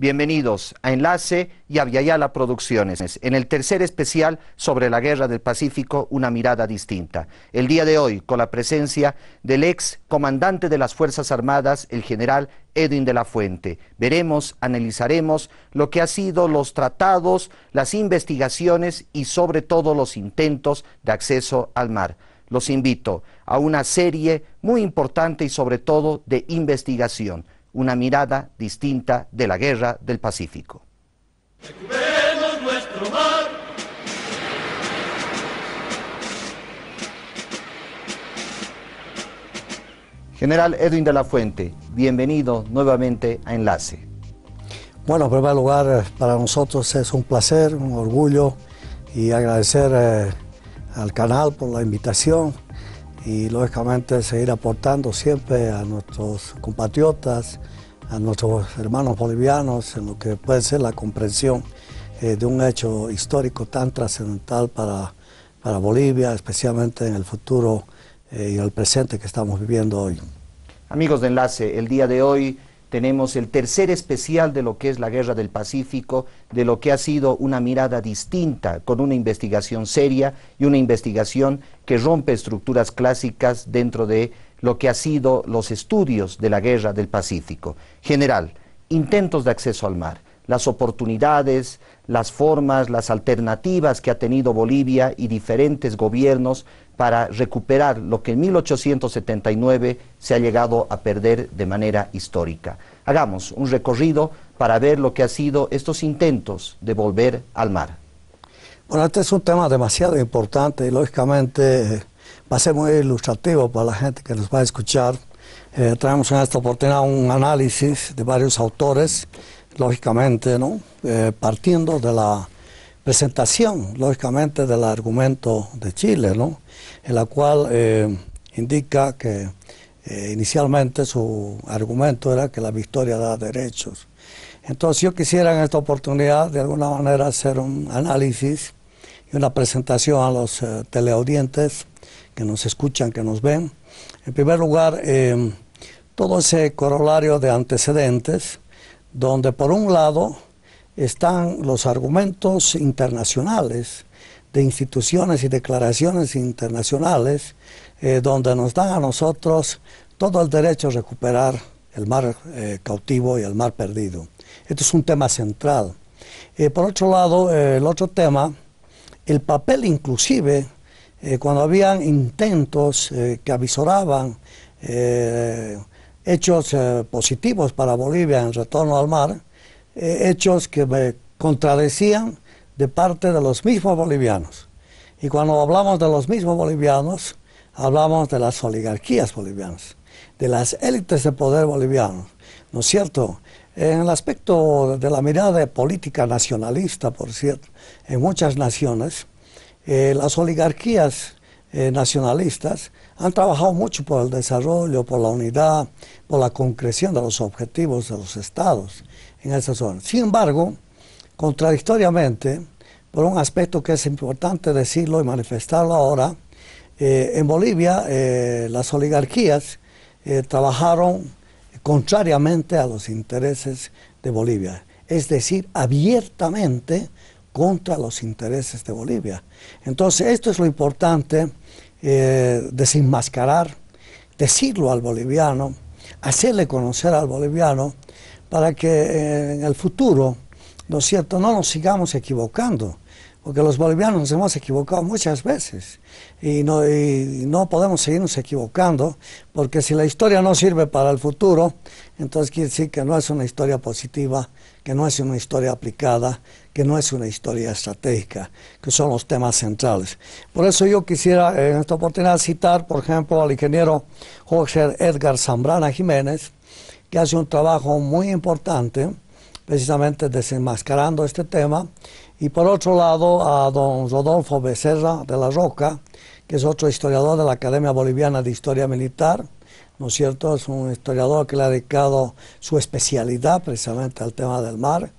Bienvenidos a Enlace y a Viayala Producciones, en el tercer especial sobre la Guerra del Pacífico, una mirada distinta. El día de hoy, con la presencia del ex comandante de las Fuerzas Armadas, el general Edwin de la Fuente. Veremos, analizaremos lo que han sido los tratados, las investigaciones y sobre todo los intentos de acceso al mar. Los invito a una serie muy importante y sobre todo de investigación. Una mirada distinta de la Guerra del Pacífico. Recuperemos nuestro mar. General Edwin de la Fuente, bienvenido nuevamente a Enlace. Bueno, en primer lugar, para nosotros es un placer, un orgullo y agradecer al canal por la invitación y lógicamente seguir aportando siempre a nuestros compatriotas, a nuestros hermanos bolivianos en lo que puede ser la comprensión de un hecho histórico tan trascendental para Bolivia, especialmente en el futuro y el presente que estamos viviendo hoy. Amigos de Enlace, el día de hoy tenemos el tercer especial de lo que es la Guerra del Pacífico, de lo que ha sido una mirada distinta, con una investigación seria y una investigación que rompe estructuras clásicas dentro de lo que ha sido los estudios de la Guerra del Pacífico. General, intentos de acceso al mar, las oportunidades, las formas, las alternativas que ha tenido Bolivia y diferentes gobiernos para recuperar lo que en 1879 se ha llegado a perder de manera histórica. Hagamos un recorrido para ver lo que ha sido estos intentos de volver al mar. Bueno, este es un tema demasiado importante y lógicamente va a ser muy ilustrativo para la gente que nos va a escuchar. Traemos en esta oportunidad un análisis de varios autores, lógicamente, ¿no? Partiendo de la presentación, lógicamente, del argumento de Chile, ¿no? En la cual indica que inicialmente su argumento era que la victoria da derechos. Entonces yo quisiera en esta oportunidad de alguna manera hacer un análisis y una presentación a los teleaudientes que nos escuchan, que nos ven. En primer lugar, todo ese corolario de antecedentes, donde por un lado están los argumentos internacionales de instituciones y declaraciones internacionales, donde nos dan a nosotros todo el derecho a recuperar el mar cautivo y el mar perdido. Esto es un tema central. Por otro lado, el otro tema, el papel inclusive, cuando habían intentos que avisoraban hechos positivos para Bolivia en retorno al mar, hechos que me contradecían de parte de los mismos bolivianos. Y cuando hablamos de los mismos bolivianos, hablamos de las oligarquías bolivianas, de las élites de poder bolivianos, ¿no es cierto? En el aspecto de la mirada de política nacionalista, por cierto, en muchas naciones, las oligarquías nacionalistas han trabajado mucho por el desarrollo, por la unidad, por la concreción de los objetivos de los estados en esa zona. Sin embargo, contradictoriamente, por un aspecto que es importante decirlo y manifestarlo ahora, en Bolivia las oligarquías trabajaron contrariamente a los intereses de Bolivia, es decir, abiertamente contra los intereses de Bolivia. Entonces, esto es lo importante, desenmascarar, decirlo al boliviano, hacerle conocer al boliviano, para que en el futuro, ¿no es cierto?, no nos sigamos equivocando, porque los bolivianos nos hemos equivocado muchas veces y no podemos seguirnos equivocando, porque si la historia no sirve para el futuro, entonces quiere decir que no es una historia positiva, que no es una historia aplicada, que no es una historia estratégica, que son los temas centrales. Por eso yo quisiera en esta oportunidad citar, por ejemplo, al ingeniero Jorge Edgar Zambrana Jiménez, que hace un trabajo muy importante, precisamente desenmascarando este tema, y por otro lado a don Rodolfo Becerra de la Roca, que es otro historiador de la Academia Boliviana de Historia Militar, ¿no es cierto? Es un historiador que le ha dedicado su especialidad precisamente al tema del mar,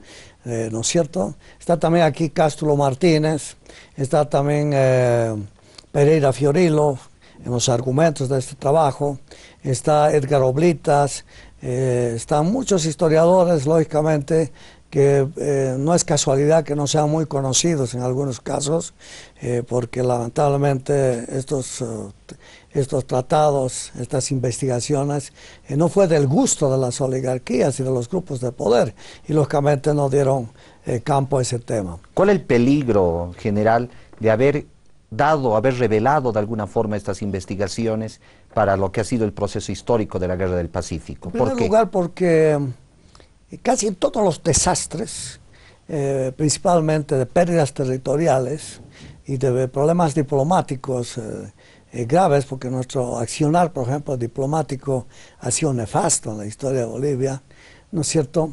¿no es cierto? Está también aquí Cástulo Martínez, está también Pereira Fiorillo en los argumentos de este trabajo, está Edgar Oblitas, están muchos historiadores, lógicamente, que no es casualidad que no sean muy conocidos en algunos casos, porque lamentablemente estos tratados, estas investigaciones, no fue del gusto de las oligarquías y de los grupos de poder, y lógicamente no dieron campo a ese tema. ¿Cuál es el peligro general de haber revelado de alguna forma estas investigaciones para lo que ha sido el proceso histórico de la Guerra del Pacífico? En primer lugar, porque casi todos los desastres, principalmente de pérdidas territoriales y de problemas diplomáticos graves, porque nuestro accionar, por ejemplo, diplomático ha sido nefasto en la historia de Bolivia, ¿no es cierto?,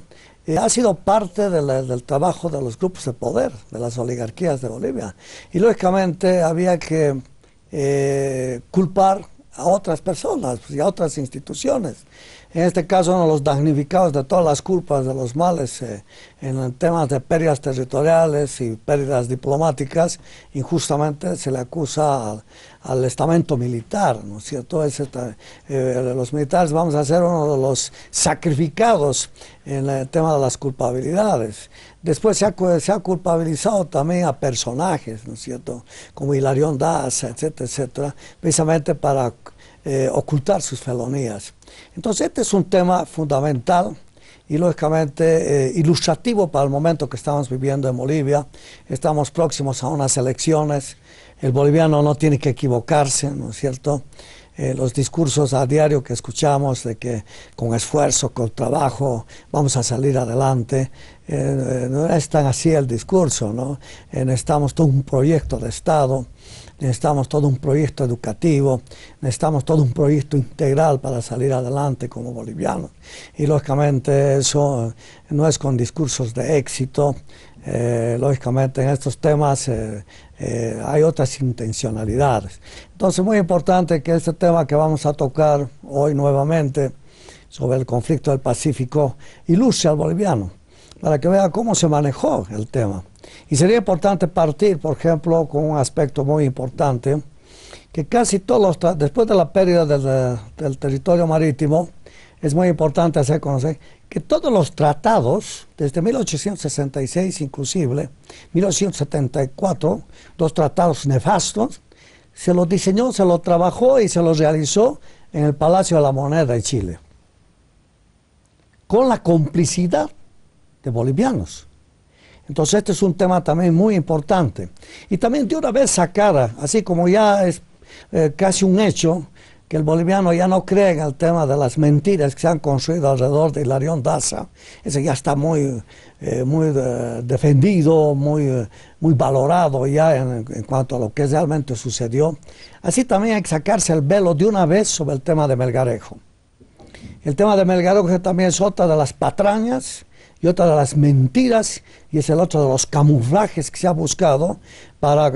ha sido parte del trabajo de los grupos de poder, de las oligarquías de Bolivia. Y lógicamente había que culpar a otras personas y a otras instituciones. En este caso, uno de los damnificados de todas las culpas de los males en temas de pérdidas territoriales y pérdidas diplomáticas, injustamente se le acusa al estamento militar, ¿no es cierto? Los militares vamos a ser uno de los sacrificados en el tema de las culpabilidades. Después se ha culpabilizado también a personajes, ¿no es cierto?, como Hilarión Daza, etcétera, etcétera, precisamente para ocultar sus felonías. Entonces este es un tema fundamental y lógicamente ilustrativo para el momento que estamos viviendo en Bolivia. Estamos próximos a unas elecciones, el boliviano no tiene que equivocarse, ¿no es cierto? Los discursos a diario que escuchamos de que con esfuerzo, con trabajo vamos a salir adelante, no es tan así el discurso, ¿no? Necesitamos todo un proyecto de Estado, necesitamos todo un proyecto educativo, necesitamos todo un proyecto integral para salir adelante como bolivianos. Y lógicamente eso no es con discursos de éxito, lógicamente en estos temas hay otras intencionalidades. Entonces muy importante que este tema que vamos a tocar hoy nuevamente sobre el conflicto del Pacífico ilustre al boliviano para que vea cómo se manejó el tema. Y sería importante partir, por ejemplo, con un aspecto muy importante, que casi todos después de la pérdida del territorio marítimo, es muy importante hacer conocer que todos los tratados, desde 1866 inclusive, 1874, dos tratados nefastos, se los diseñó, se los trabajó y se los realizó en el Palacio de la Moneda de Chile, con la complicidad de bolivianos. Entonces este es un tema también muy importante. Y también de una vez sacara, así como ya es casi un hecho, que el boliviano ya no cree en el tema de las mentiras que se han construido alrededor de Hilarión Daza. Ese ya está muy defendido, muy valorado ya en cuanto a lo que realmente sucedió. Así también hay que sacarse el velo de una vez sobre el tema de Melgarejo. El tema de Melgarejo también es otra de las patrañas y otra de las mentiras, y es el otro de los camuflajes que se ha buscado para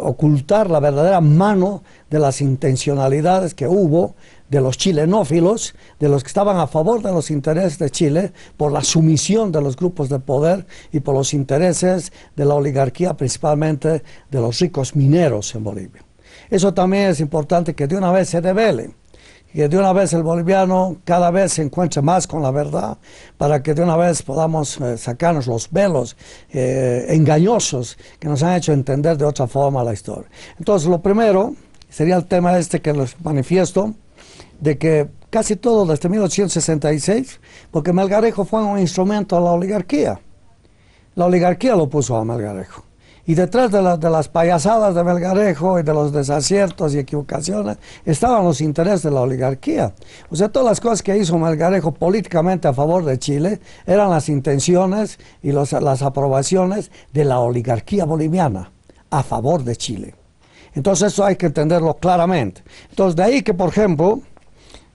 ocultar la verdadera mano de las intencionalidades que hubo de los chilenófilos, de los que estaban a favor de los intereses de Chile, por la sumisión de los grupos de poder y por los intereses de la oligarquía, principalmente de los ricos mineros en Bolivia. Eso también es importante que de una vez se revele, que de una vez el boliviano cada vez se encuentre más con la verdad, para que de una vez podamos sacarnos los velos engañosos que nos han hecho entender de otra forma la historia. Entonces lo primero sería el tema este que les manifiesto, de que casi todo desde 1866, porque Melgarejo fue un instrumento de la oligarquía lo puso a Melgarejo. Y detrás de las payasadas de Melgarejo y de los desaciertos y equivocaciones estaban los intereses de la oligarquía. O sea, todas las cosas que hizo Melgarejo políticamente a favor de Chile eran las intenciones y las aprobaciones de la oligarquía boliviana a favor de Chile. Entonces eso hay que entenderlo claramente. Entonces de ahí que, por ejemplo,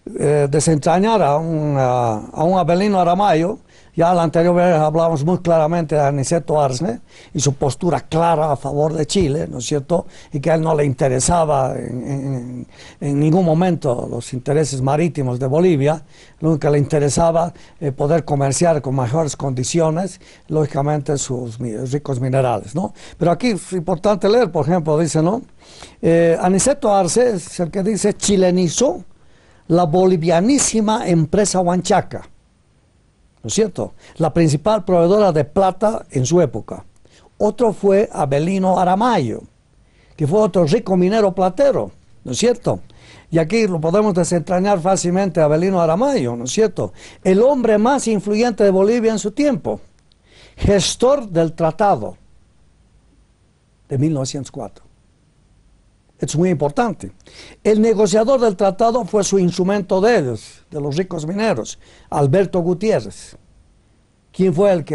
desentrañar a un Avelino Aramayo. Ya la anterior vez hablábamos muy claramente de Aniceto Arce y su postura clara a favor de Chile, ¿no es cierto? Y que a él no le interesaba en ningún momento los intereses marítimos de Bolivia, lo único que le interesaba poder comerciar con mejores condiciones, lógicamente sus ricos minerales, ¿no? Pero aquí es importante leer, por ejemplo, dice, ¿no? Aniceto Arce es el que dice: chilenizó la bolivianísima empresa Huanchaca. ¿no es cierto? La principal proveedora de plata en su época. Otro fue Avelino Aramayo, que fue otro rico minero platero, ¿no es cierto? Y aquí lo podemos desentrañar fácilmente a Avelino Aramayo, ¿no es cierto? El hombre más influyente de Bolivia en su tiempo, gestor del tratado de 1904. Es muy importante. El negociador del tratado fue su instrumento de ellos, de los ricos mineros, Alberto Gutiérrez. ¿Quién fue el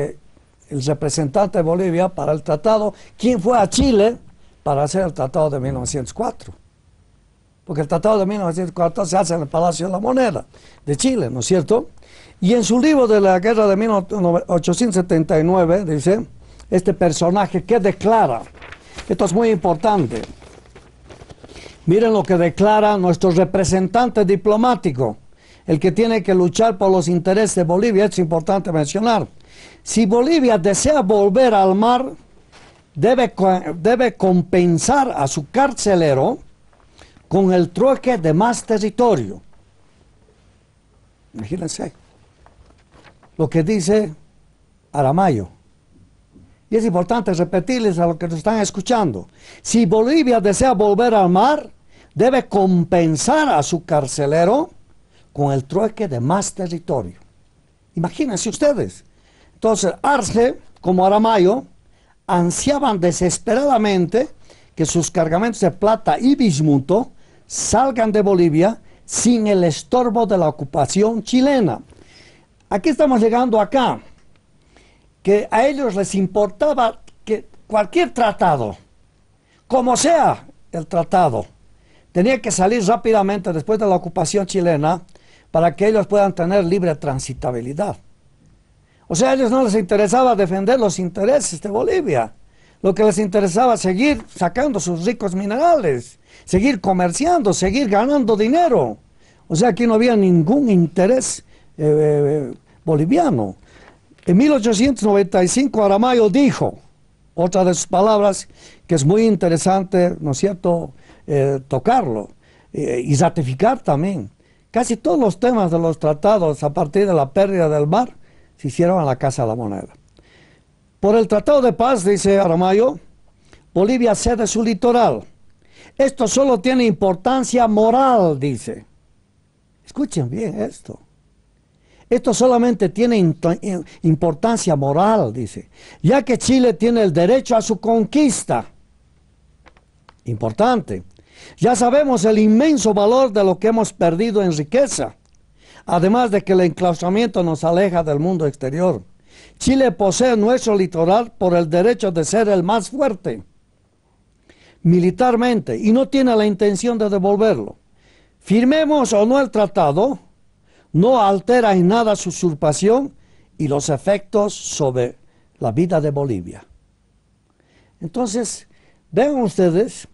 representante de Bolivia para el tratado? ¿Quién fue a Chile para hacer el tratado de 1904? Porque el tratado de 1904 se hace en el Palacio de la Moneda de Chile, ¿no es cierto? Y en su libro de la guerra de 1879, dice, este personaje que declara, esto es muy importante, miren lo que declara nuestro representante diplomático, el que tiene que luchar por los intereses de Bolivia. Es importante mencionar, si Bolivia desea volver al mar, debe compensar a su carcelero con el trueque de más territorio. Imagínense lo que dice Aramayo. Y es importante repetirles a los que nos están escuchando. Si Bolivia desea volver al mar, debe compensar a su carcelero con el trueque de más territorio. Imagínense ustedes. Entonces, Arce, como Aramayo, ansiaban desesperadamente que sus cargamentos de plata y bismuto salgan de Bolivia sin el estorbo de la ocupación chilena. Aquí estamos llegando acá, que a ellos les importaba que cualquier tratado, como sea el tratado, tenía que salir rápidamente después de la ocupación chilena para que ellos puedan tener libre transitabilidad. O sea, a ellos no les interesaba defender los intereses de Bolivia. Lo que les interesaba seguir sacando sus ricos minerales, seguir comerciando, seguir ganando dinero. O sea, aquí no había ningún interés boliviano. En 1895 Aramayo dijo, otra de sus palabras que es muy interesante, ¿no es cierto?, tocarlo y ratificar también. Casi todos los temas de los tratados a partir de la pérdida del mar se hicieron en la Casa de la Moneda. Por el Tratado de Paz, dice Aramayo, Bolivia cede su litoral. Esto solo tiene importancia moral, dice. Escuchen bien esto. Esto solamente tiene importancia moral, dice, ya que Chile tiene el derecho a su conquista. Importante. Ya sabemos el inmenso valor de lo que hemos perdido en riqueza, además de que el enclaustramiento nos aleja del mundo exterior. Chile posee nuestro litoral por el derecho de ser el más fuerte militarmente y no tiene la intención de devolverlo. Firmemos o no el tratado, no altera en nada su usurpación y los efectos sobre la vida de Bolivia. Entonces, vean ustedes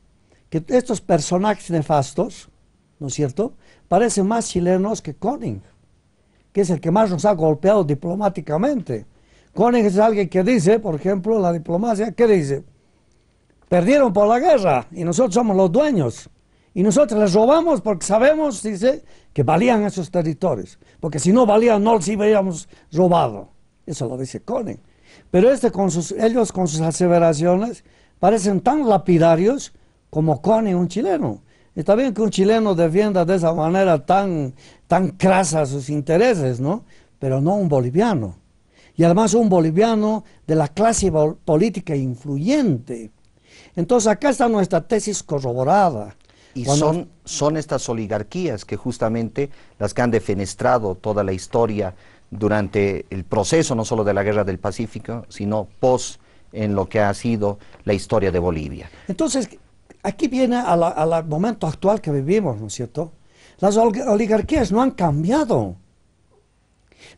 que estos personajes nefastos, ¿no es cierto?, parecen más chilenos que Koenig, que es el que más nos ha golpeado diplomáticamente. Koenig es alguien que dice, por ejemplo, la diplomacia, ¿qué dice? Perdieron por la guerra y nosotros somos los dueños. Y nosotros les robamos porque sabemos, dice, que valían esos territorios. Porque si no valían, no los hubiéramos robado. Eso lo dice Koenig. Pero ellos con sus aseveraciones parecen tan lapidarios como Koenig, un chileno. Está bien que un chileno defienda de esa manera tan crasa sus intereses, ¿no? Pero no un boliviano. Y además un boliviano de la clase política influyente. Entonces acá está nuestra tesis corroborada. Y son estas oligarquías que justamente las que han defenestrado toda la historia durante el proceso no solo de la Guerra del Pacífico, sino en lo que ha sido la historia de Bolivia. Entonces, aquí viene al momento actual que vivimos, ¿no es cierto? Las oligarquías no han cambiado.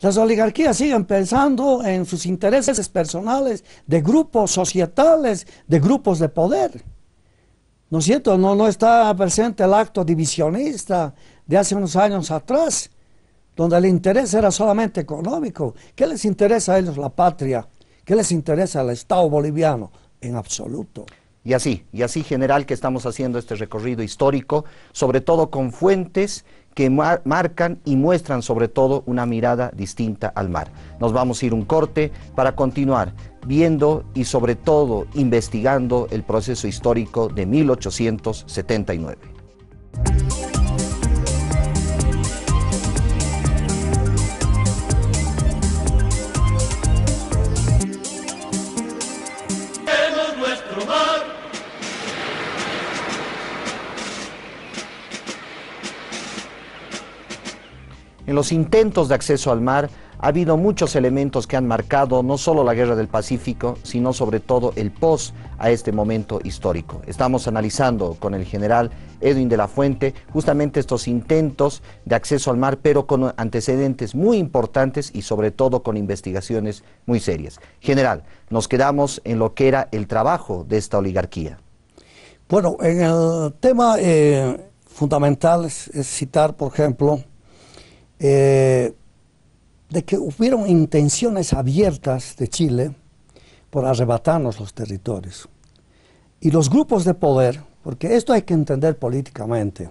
Las oligarquías siguen pensando en sus intereses personales de grupos societales, de grupos de poder. ¿No es cierto? No está presente el acto divisionista de hace unos años atrás, donde el interés era solamente económico. ¿Qué les interesa a ellos la patria? ¿Qué les interesa al Estado boliviano? En absoluto. Y así, general, que estamos haciendo este recorrido histórico, sobre todo con fuentes que marcan y muestran sobre todo una mirada distinta al mar. Nos vamos a ir un corte para continuar viendo y sobre todo investigando el proceso histórico de 1879. Nuestro mar. En los intentos de acceso al mar ha habido muchos elementos que han marcado no solo la Guerra del Pacífico, sino sobre todo el post a este momento histórico. Estamos analizando con el general Edwin de la Fuente justamente estos intentos de acceso al mar, pero con antecedentes muy importantes y sobre todo con investigaciones muy serias. General, nos quedamos en lo que era el trabajo de esta oligarquía. Bueno, en el tema fundamental es citar, por ejemplo, de que hubieron intenciones abiertas de Chile por arrebatarnos los territorios. Y los grupos de poder, porque esto hay que entender políticamente,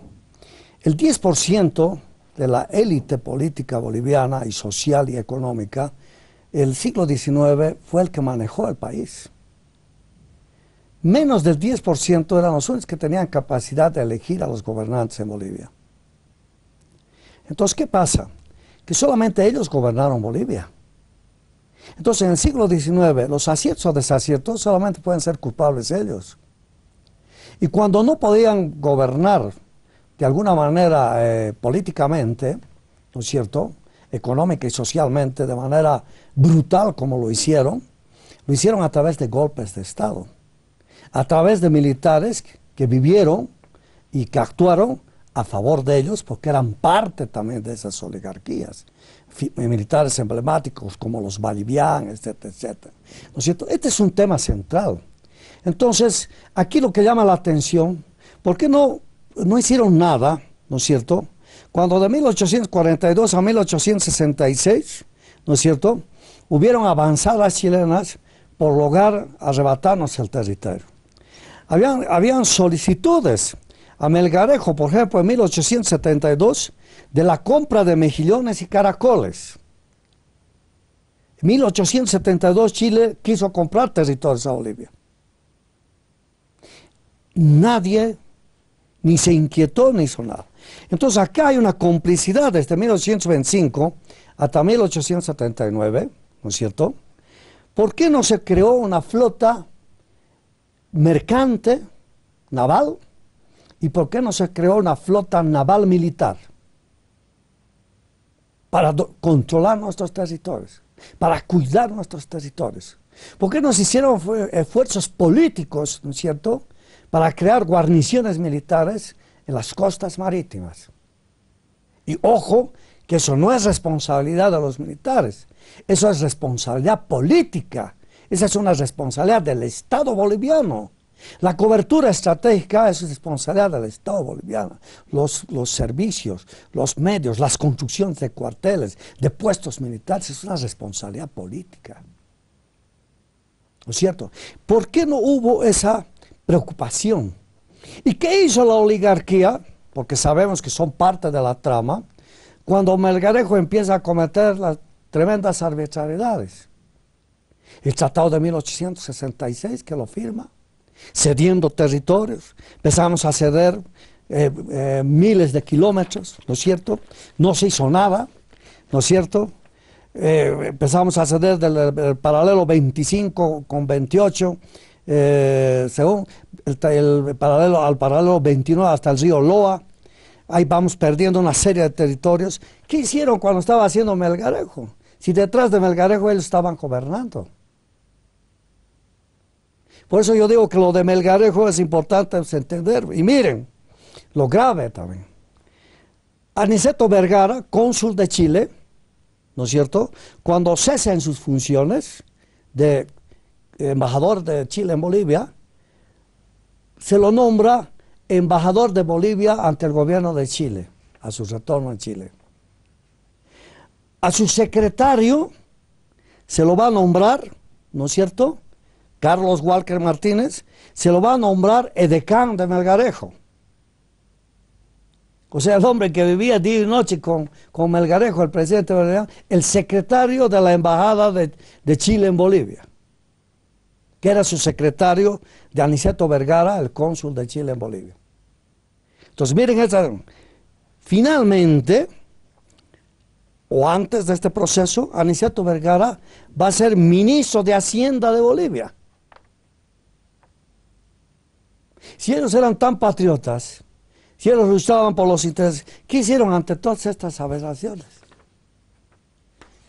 el 10% de la élite política boliviana y social y económica, el siglo XIX fue el que manejó el país. Menos del 10% eran los únicos que tenían capacidad de elegir a los gobernantes en Bolivia. Entonces, ¿qué pasa? Que solamente ellos gobernaron Bolivia. Entonces, en el siglo XIX, los aciertos o desaciertos solamente pueden ser culpables ellos. Y cuando no podían gobernar de alguna manera políticamente, ¿no es cierto?, económica y socialmente, de manera brutal como lo hicieron a través de golpes de Estado, a través de militares que vivieron y que actuaron a favor de ellos, porque eran parte también de esas oligarquías. Militares emblemáticos como los Bolivianos, etcétera, etcétera. ¿No es cierto? Este es un tema central. Entonces, aquí lo que llama la atención, ¿por qué no hicieron nada, ¿no es cierto?, cuando de 1842 a 1866, ¿no es cierto?, hubieron avanzadas chilenas por lograr arrebatarnos el territorio. Habían solicitudes a Melgarejo, por ejemplo, en 1872, de la compra de mejillones y caracoles. En 1872 Chile quiso comprar territorios a Bolivia. Nadie ni se inquietó ni hizo nada. Entonces acá hay una complicidad desde 1825 hasta 1879, ¿no es cierto? ¿Por qué no se creó una flota mercante, naval? ¿Y por qué no se creó una flota naval militar? Para controlar nuestros territorios, para cuidar nuestros territorios. ¿Por qué no se hicieron esfuerzos políticos, ¿no es cierto?, para crear guarniciones militares en las costas marítimas? Y ojo, que eso no es responsabilidad de los militares, eso es responsabilidad política, esa es una responsabilidad del Estado boliviano. La cobertura estratégica es responsabilidad del Estado boliviano. Los servicios, los medios, las construcciones de cuarteles, de puestos militares, es una responsabilidad política. ¿No es cierto? ¿Por qué no hubo esa preocupación? ¿Y qué hizo la oligarquía? Porque sabemos que son parte de la trama, cuando Melgarejo empieza a cometer las tremendas arbitrariedades. El Tratado de 1866, que lo firma, cediendo territorios, empezamos a ceder miles de kilómetros, ¿no es cierto? No se hizo nada, ¿no es cierto? Empezamos a ceder del paralelo 25 con 28, según el paralelo al paralelo 29 hasta el río Loa. Ahí vamos perdiendo una serie de territorios. ¿Qué hicieron cuando estaba haciendo Melgarejo? Si detrás de Melgarejo ellos estaban gobernando. Por eso yo digo que lo de Melgarejo es importante entender. Y miren, lo grave también. Aniceto Vergara, cónsul de Chile, ¿no es cierto?, cuando cesa en sus funciones de embajador de Chile en Bolivia, se lo nombra embajador de Bolivia ante el gobierno de Chile, a su retorno en Chile. A su secretario se lo va a nombrar, ¿no es cierto?, Carlos Walker Martínez, se lo va a nombrar edecán de Melgarejo. O sea, el hombre que vivía día y noche con Melgarejo, el presidente boliviano, el secretario de la embajada de Chile en Bolivia, que era su secretario de Aniceto Vergara, el cónsul de Chile en Bolivia. Entonces, miren finalmente, o antes de este proceso, Aniceto Vergara va a ser ministro de Hacienda de Bolivia. Si ellos eran tan patriotas, si ellos luchaban por los intereses, ¿qué hicieron ante todas estas aberraciones?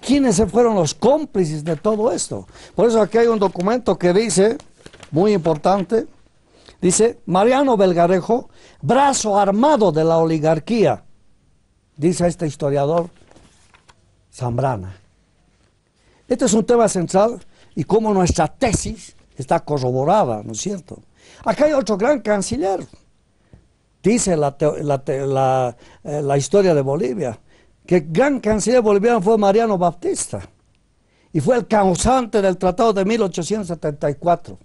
¿Quiénes fueron los cómplices de todo esto? Por eso aquí hay un documento que dice, muy importante, dice, Mariano Melgarejo, brazo armado de la oligarquía, dice este historiador Zambrana. Este es un tema central y cómo nuestra tesis está corroborada, ¿no es cierto? Acá hay otro gran canciller, dice la historia de Bolivia, que el gran canciller boliviano fue Mariano Baptista y fue el causante del tratado de 1874,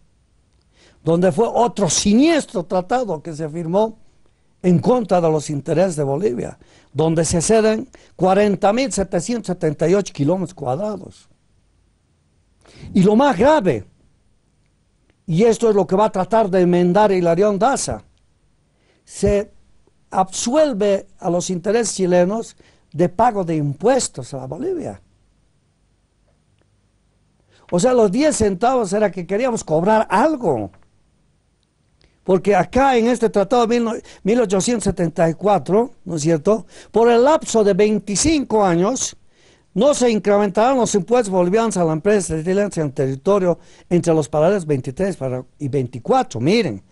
donde fue otro siniestro tratado que se firmó en contra de los intereses de Bolivia, donde se ceden 40.778 kilómetros cuadrados. Y lo más grave, y esto es lo que va a tratar de enmendar Hilarión Daza, se absuelve a los intereses chilenos de pago de impuestos a la Bolivia. O sea, los 10 centavos era que queríamos cobrar algo. Porque acá en este tratado de 1874, ¿no es cierto?, por el lapso de 25 años, no se incrementarán los impuestos bolivianos a la empresa chilena en territorio entre los paralelos 23 y 24, miren.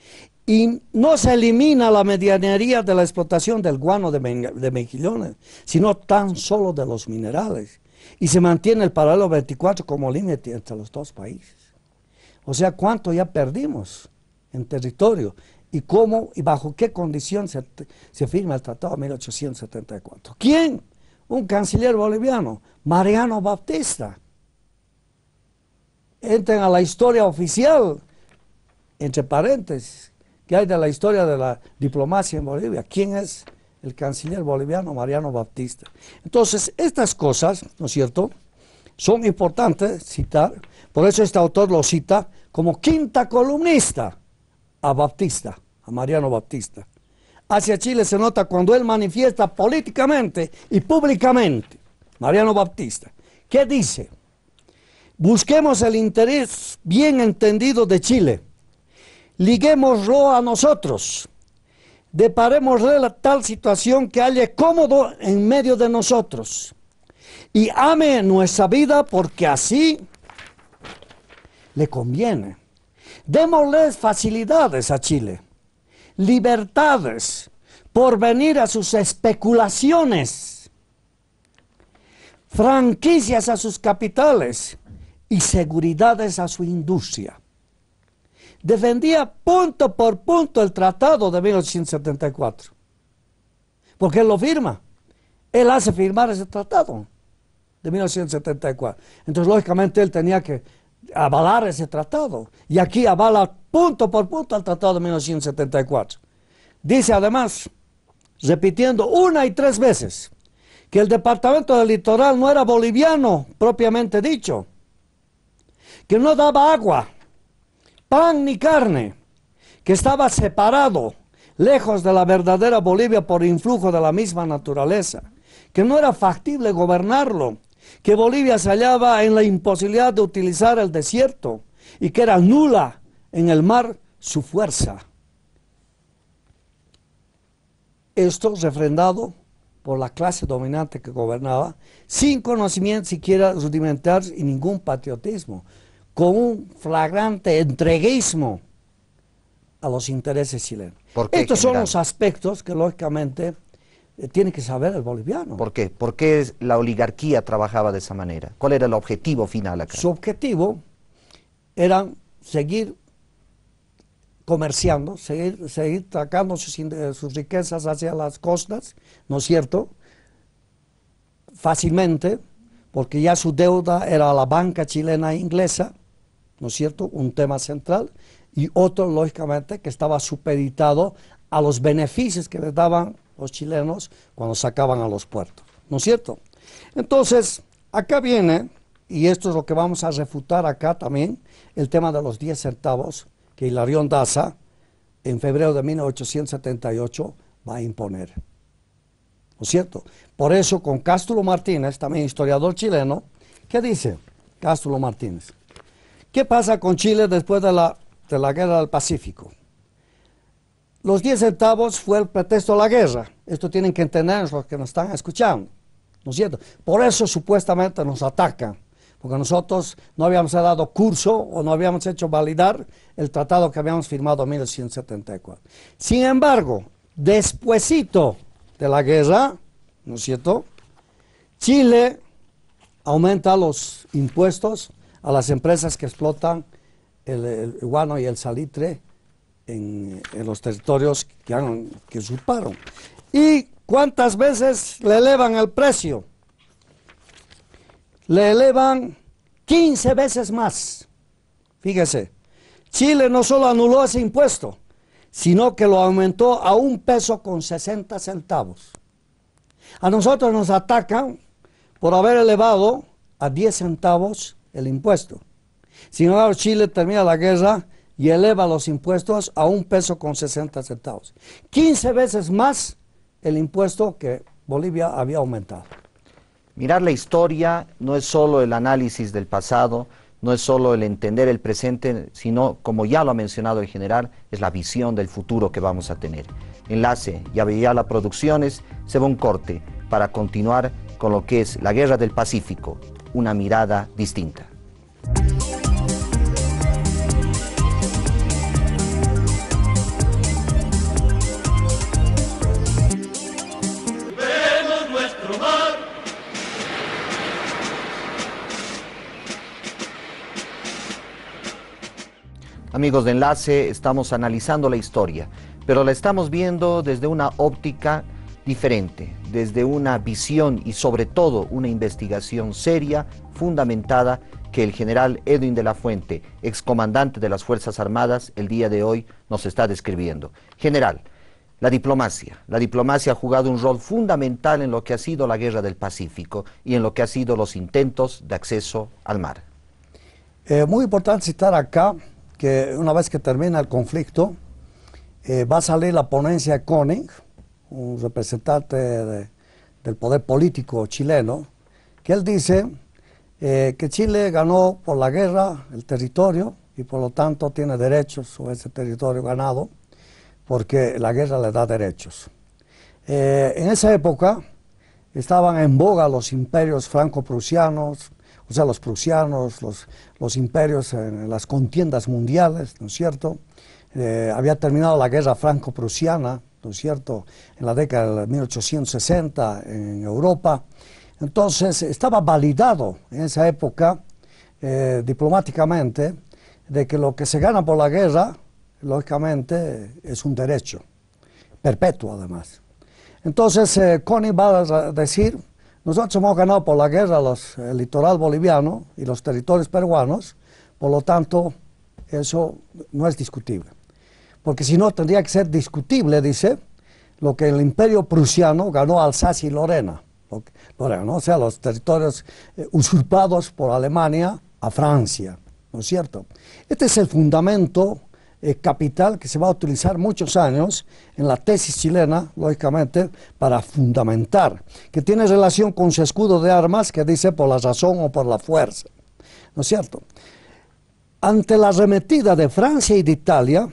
Y no se elimina la medianería de la explotación del guano de mejillones, sino tan solo de los minerales. Y se mantiene el paralelo 24 como límite entre los dos países. O sea, ¿cuánto ya perdimos en territorio? ¿Y cómo y bajo qué condición se firma el Tratado de 1874? ¿Quién? Un canciller boliviano, Mariano Baptista. Entren a la historia oficial, entre paréntesis, que hay de la historia de la diplomacia en Bolivia. ¿Quién es el canciller boliviano? Mariano Baptista. Entonces, estas cosas, ¿no es cierto?, son importantes citar. Por eso este autor lo cita como quinta columnista a Baptista, a Mariano Baptista. Hacia Chile se nota cuando él manifiesta políticamente y públicamente, Mariano Baptista, ¿qué dice? Busquemos el interés bien entendido de Chile, liguémoslo a nosotros, deparémosle la tal situación que halle cómodo en medio de nosotros, y ame nuestra vida porque así le conviene. Démosles facilidades a Chile, libertades por venir a sus especulaciones, franquicias a sus capitales y seguridades a su industria. Defendía punto por punto el tratado de 1874, porque él lo firma, él hace firmar ese tratado de 1974. Entonces, lógicamente, él tenía que avalar ese tratado. Y aquí avala punto por punto el tratado de 1974. Dice además, repitiendo 1 y 3 veces, que el departamento del litoral no era boliviano, propiamente dicho, que no daba agua, pan ni carne, que estaba separado, lejos de la verdadera Bolivia por influjo de la misma naturaleza, que no era factible gobernarlo, que Bolivia se hallaba en la imposibilidad de utilizar el desierto y que era nula en el mar su fuerza. Esto refrendado por la clase dominante que gobernaba, sin conocimiento siquiera rudimentario y ningún patriotismo, con un flagrante entreguismo a los intereses chilenos. Estos son los aspectos que lógicamente tiene que saber el boliviano. ¿Por qué? ¿Por qué la oligarquía trabajaba de esa manera? ¿Cuál era el objetivo final acá? Su objetivo era seguir comerciando, seguir sacando sus riquezas hacia las costas, ¿no es cierto?, fácilmente, porque ya su deuda era la banca chilena e inglesa, ¿no es cierto?, un tema central, y otro, lógicamente, que estaba supeditado a los beneficios que le daban los chilenos cuando sacaban a los puertos, ¿no es cierto? Entonces, acá viene, y esto es lo que vamos a refutar acá también, el tema de los 10 centavos que Hilarión Daza en febrero de 1878 va a imponer, ¿no es cierto? Por eso con Cástulo Martínez, también historiador chileno, ¿qué dice Cástulo Martínez? ¿Qué pasa con Chile después de la Guerra del Pacífico? Los 10 centavos fue el pretexto a la guerra. Esto tienen que entender los que nos están escuchando, ¿no es cierto? Por eso supuestamente nos atacan, porque nosotros no habíamos dado curso o no habíamos hecho validar el tratado que habíamos firmado en 1974. Sin embargo, despuesito de la guerra, ¿no es cierto?, Chile aumenta los impuestos a las empresas que explotan el guano y el salitre en los territorios que usurparon. ¿Y cuántas veces le elevan el precio? Le elevan 15 veces más. Fíjese, Chile no solo anuló ese impuesto, sino que lo aumentó a $1.60. A nosotros nos atacan por haber elevado a 10 centavos el impuesto. Sin embargo, Chile termina la guerra y eleva los impuestos a $1.60. 15 veces más el impuesto que Bolivia había aumentado. Mirar la historia no es solo el análisis del pasado, no es solo el entender el presente, sino, como ya lo ha mencionado el general, es la visión del futuro que vamos a tener. Enlace y Avellala Producciones se va un corte para continuar con lo que es la Guerra del Pacífico, una mirada distinta. Vemos nuestro mar. Amigos de Enlace, estamos analizando la historia, pero la estamos viendo desde una óptica diferente, desde una visión y sobre todo una investigación seria, fundamentada, que el general Edwin de la Fuente, excomandante de las Fuerzas Armadas, el día de hoy nos está describiendo. General, la diplomacia ha jugado un rol fundamental en lo que ha sido la Guerra del Pacífico y en lo que ha sido los intentos de acceso al mar. Muy importante citar acá que una vez que termina el conflicto, va a salir la ponencia de Koenig, un representante del poder político chileno, que él dice que Chile ganó por la guerra el territorio y por lo tanto tiene derechos sobre ese territorio ganado, porque la guerra le da derechos. En esa época estaban en boga los imperios franco-prusianos, o sea, los prusianos, los imperios en las contiendas mundiales, ¿no es cierto? Había terminado la guerra franco-prusiana, ¿no es cierto?, en la década de 1860 en Europa. Entonces, estaba validado en esa época, diplomáticamente, de que lo que se gana por la guerra, lógicamente, es un derecho, perpetuo además. Entonces, Koenig va a decir: nosotros hemos ganado por la guerra el litoral boliviano y los territorios peruanos, por lo tanto, eso no es discutible. Porque si no, tendría que ser discutible, dice, lo que el imperio prusiano ganó Alsacia y Lorena, ¿no? O sea, los territorios usurpados por Alemania a Francia, ¿no es cierto? Este es el fundamento capital que se va a utilizar muchos años en la tesis chilena, lógicamente, para fundamentar, que tiene relación con su escudo de armas, que dice por la razón o por la fuerza, ¿no es cierto? Ante la arremetida de Francia y de Italia,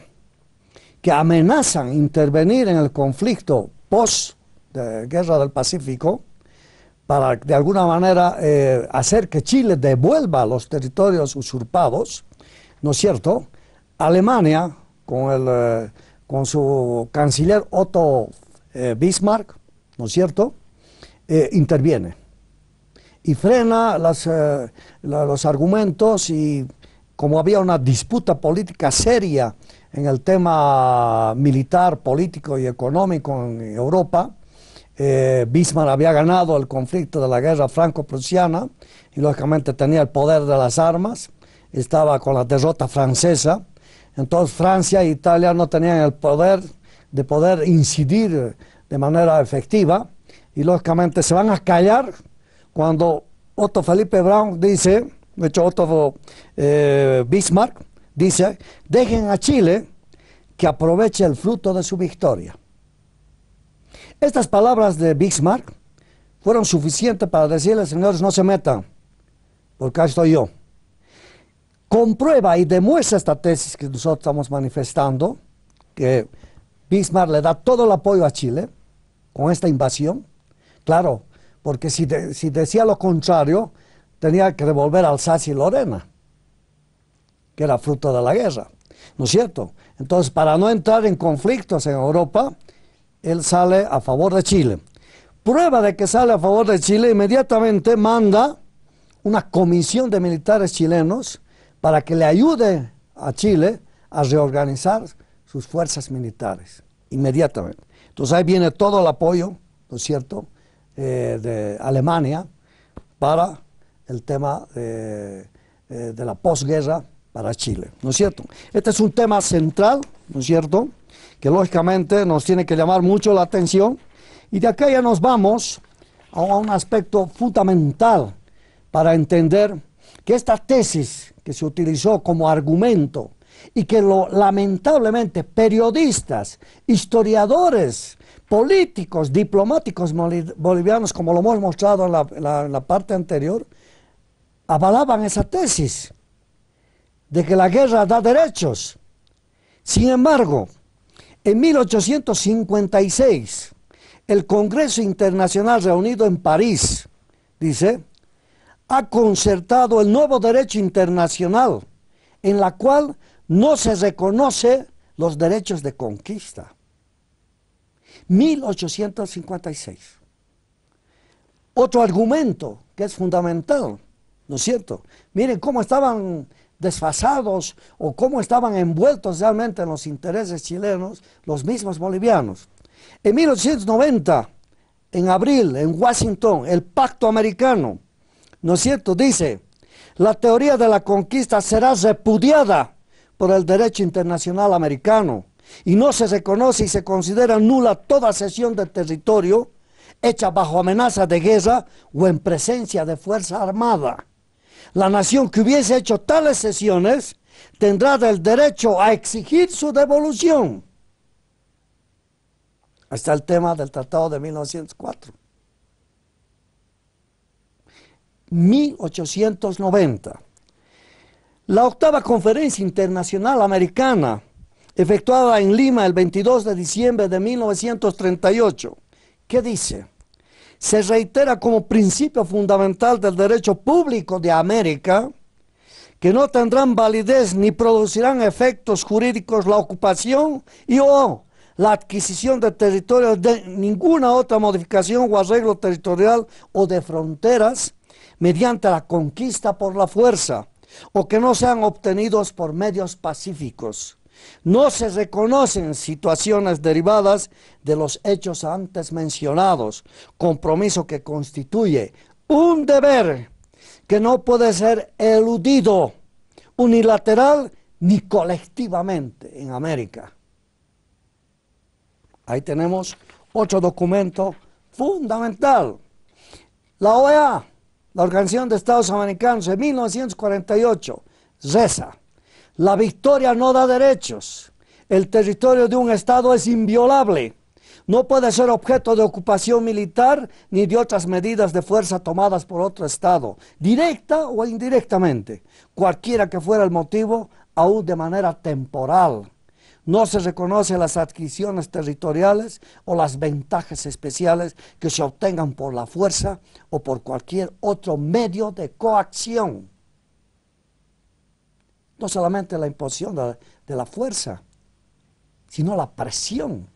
que amenazan intervenir en el conflicto post-Guerra del Pacífico, para de alguna manera hacer que Chile devuelva los territorios usurpados, ¿no es cierto?, Alemania, con su canciller Otto Bismarck, ¿no es cierto?, interviene y frena los argumentos, y como había una disputa política seria en el tema militar, político y económico en Europa, Bismarck había ganado el conflicto de la guerra franco-prusiana y lógicamente tenía el poder de las armas, estaba con la derrota francesa. Entonces Francia e Italia no tenían el poder de poder incidir de manera efectiva y lógicamente se van a callar cuando Otto Felipe Braun dice, de hecho Otto Bismarck dice, dejen a Chile que aproveche el fruto de su victoria. Estas palabras de Bismarck fueron suficientes para decirles, señores, no se metan, porque ahí estoy yo. Comprueba y demuestra esta tesis que nosotros estamos manifestando, que Bismarck le da todo el apoyo a Chile con esta invasión. Claro, porque si decía lo contrario, tenía que devolver Alsacia y Lorena, que era fruto de la guerra, ¿no es cierto? Entonces, para no entrar en conflictos en Europa, él sale a favor de Chile. Prueba de que sale a favor de Chile, inmediatamente manda una comisión de militares chilenos para que le ayude a Chile a reorganizar sus fuerzas militares, inmediatamente. Entonces ahí viene todo el apoyo, ¿no es cierto?, de Alemania para el tema de la posguerra para Chile, ¿no es cierto? Este es un tema central, ¿no es cierto?, que lógicamente nos tiene que llamar mucho la atención, y de acá ya nos vamos a un aspecto fundamental para entender que esta tesis que se utilizó como argumento y que lamentablemente periodistas, historiadores, políticos, diplomáticos bolivianos, como lo hemos mostrado en la parte anterior, avalaban esa tesis de que la guerra da derechos. Sin embargo, en 1856, el Congreso Internacional reunido en París, dice, ha concertado el nuevo derecho internacional, en la cual no se reconoce los derechos de conquista. 1856. Otro argumento que es fundamental, ¿no es cierto? Miren cómo estaban desfasados o cómo estaban envueltos realmente en los intereses chilenos los mismos bolivianos. En 1890, en abril, en Washington, el Pacto Americano, ¿no es cierto?, dice, la teoría de la conquista será repudiada por el derecho internacional americano y no se reconoce y se considera nula toda cesión de territorio hecha bajo amenaza de guerra o en presencia de fuerza armada. La nación que hubiese hecho tales cesiones tendrá el derecho a exigir su devolución. Ahí está el tema del Tratado de 1904. 1890. La octava Conferencia Internacional Americana, efectuada en Lima el 22 de diciembre de 1938, ¿qué dice? Se reitera como principio fundamental del derecho público de América que no tendrán validez ni producirán efectos jurídicos la ocupación y o la adquisición de territorios de ninguna otra modificación o arreglo territorial o de fronteras mediante la conquista por la fuerza o que no sean obtenidos por medios pacíficos. No se reconocen situaciones derivadas de los hechos antes mencionados, compromiso que constituye un deber que no puede ser eludido unilateral ni colectivamente en América. Ahí tenemos otro documento fundamental. La OEA, la Organización de Estados Americanos, en 1948, reza: la victoria no da derechos. El territorio de un Estado es inviolable. No puede ser objeto de ocupación militar ni de otras medidas de fuerza tomadas por otro Estado, directa o indirectamente, cualquiera que fuera el motivo, aún de manera temporal. No se reconocen las adquisiciones territoriales o las ventajas especiales que se obtengan por la fuerza o por cualquier otro medio de coacción. No solamente la imposición de la fuerza, sino la presión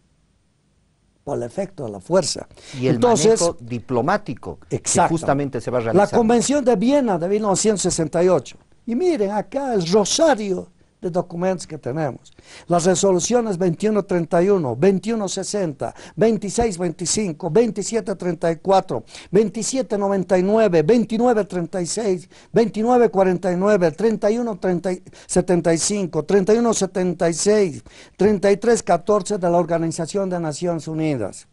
por el efecto de la fuerza. Y el manejo diplomático que justamente se va a realizar. La Convención de Viena de 1968. Y miren acá el rosario de documentos que tenemos. Las resoluciones 2131, 2160, 2625, 2734, 2799, 2936, 2949, 3175, 3176, 3314 de la Organización de Naciones Unidas,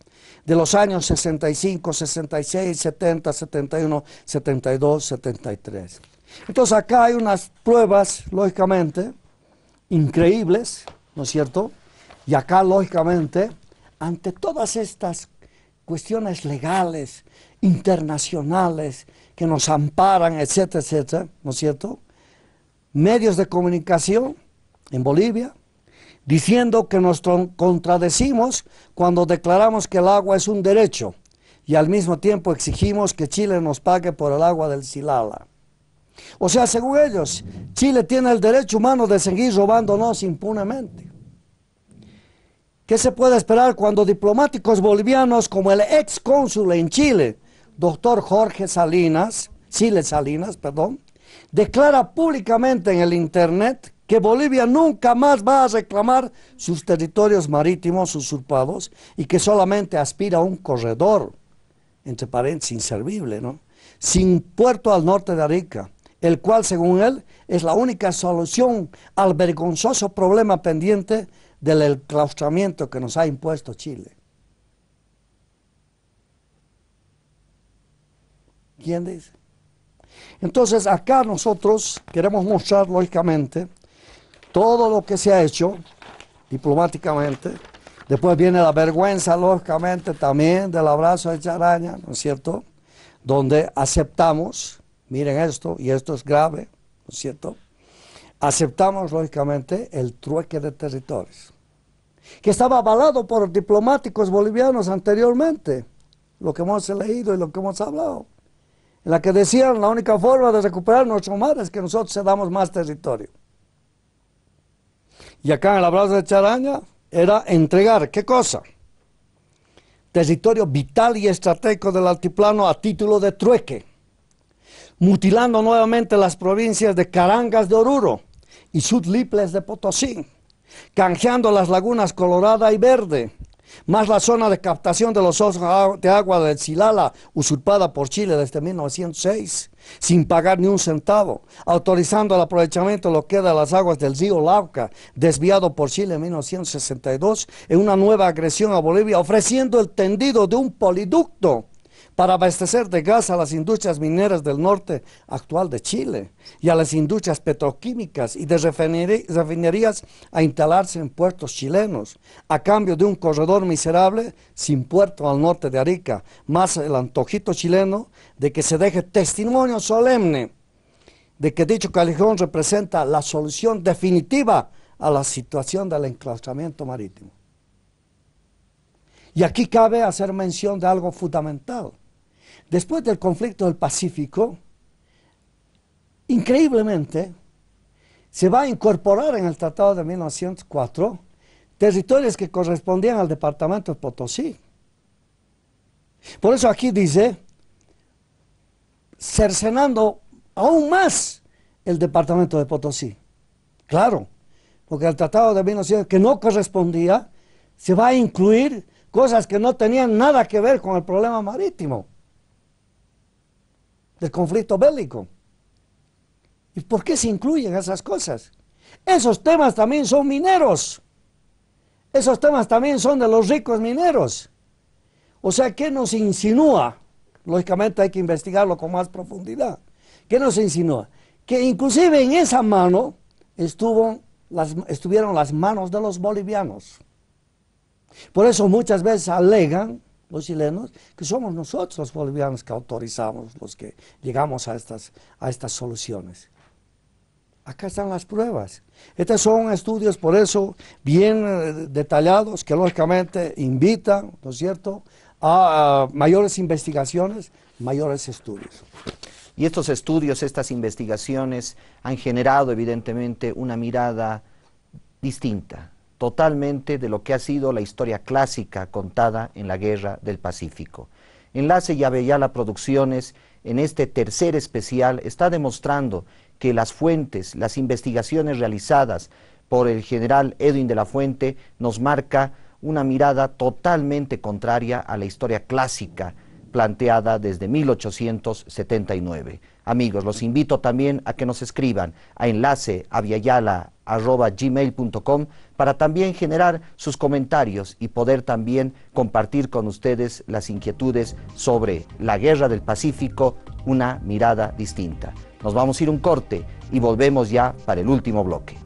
de los años 65, 66, 70, 71, 72, 73. Entonces acá hay unas pruebas, lógicamente, increíbles, ¿no es cierto? Y acá, lógicamente, ante todas estas cuestiones legales, internacionales, que nos amparan, etcétera, etcétera, ¿no es cierto? Medios de comunicación en Bolivia, diciendo que nos contradecimos cuando declaramos que el agua es un derecho y al mismo tiempo exigimos que Chile nos pague por el agua del Silala. O sea, según ellos, Chile tiene el derecho humano de seguir robándonos impunemente. ¿Qué se puede esperar cuando diplomáticos bolivianos como el ex cónsul en Chile, doctor Jorge Salinas, declara públicamente en el internet que Bolivia nunca más va a reclamar sus territorios marítimos usurpados y que solamente aspira a un corredor, entre paréntesis, inservible, ¿no?, sin puerto al norte de Arica, el cual, según él, es la única solución al vergonzoso problema pendiente del enclaustramiento que nos ha impuesto Chile. ¿Quién dice? Entonces, acá nosotros queremos mostrar, lógicamente, todo lo que se ha hecho diplomáticamente. Después viene la vergüenza, lógicamente, también del abrazo de Charaña, ¿no es cierto?, donde aceptamos, miren esto, y esto es grave, ¿no es cierto?, aceptamos, lógicamente, el trueque de territorios, que estaba avalado por diplomáticos bolivianos anteriormente, lo que hemos leído y lo que hemos hablado, en la que decían la única forma de recuperar nuestro mar es que nosotros cedamos más territorio. Y acá en el abrazo de Charaña era entregar, ¿qué cosa? Territorio vital y estratégico del altiplano a título de trueque, mutilando nuevamente las provincias de Carangas de Oruro y Sudliples de Potosí, canjeando las lagunas Colorada y Verde, más la zona de captación de los ojos de agua del Silala, usurpada por Chile desde 1906, sin pagar ni un centavo, autorizando el aprovechamiento de lo que queda de las aguas del río Lauca, desviado por Chile en 1962, en una nueva agresión a Bolivia, ofreciendo el tendido de un poliducto para abastecer de gas a las industrias mineras del norte actual de Chile y a las industrias petroquímicas y de refinerías a instalarse en puertos chilenos, a cambio de un corredor miserable sin puerto al norte de Arica, más el antojito chileno de que se deje testimonio solemne de que dicho callejón representa la solución definitiva a la situación del enclaustramiento marítimo. Y aquí cabe hacer mención de algo fundamental. Después del conflicto del Pacífico, increíblemente, se va a incorporar en el Tratado de 1904 territorios que correspondían al departamento de Potosí. Por eso aquí dice, cercenando aún más el departamento de Potosí. Claro, porque el Tratado de 1904, que no correspondía, se va a incluir cosas que no tenían nada que ver con el problema marítimo del conflicto bélico. ¿Y por qué se incluyen esas cosas? Esos temas también son mineros. Esos temas también son de los ricos mineros. O sea, ¿qué nos insinúa? Lógicamente hay que investigarlo con más profundidad. ¿Qué nos insinúa? Que inclusive en esa mano estuvieron las manos de los bolivianos. Por eso muchas veces alegan los chilenos que somos nosotros los bolivianos que autorizamos, los que llegamos a estas soluciones. Acá están las pruebas. Estos son estudios, por eso, bien detallados, que lógicamente invitan, ¿no es cierto?, a mayores investigaciones, mayores estudios. Y estos estudios, estas investigaciones han generado evidentemente una mirada distinta, totalmente de lo que ha sido la historia clásica contada en la Guerra del Pacífico. Enlace y Avellala Producciones, en este tercer especial, está demostrando que las fuentes, las investigaciones realizadas por el general Edwin de la Fuente nos marca una mirada totalmente contraria a la historia clásica planteada desde 1879. Amigos, los invito también a que nos escriban a enlace aviala@gmail.com para también generar sus comentarios y poder también compartir con ustedes las inquietudes sobre la Guerra del Pacífico, una mirada distinta. Nos vamos a ir un corte y volvemos ya para el último bloque.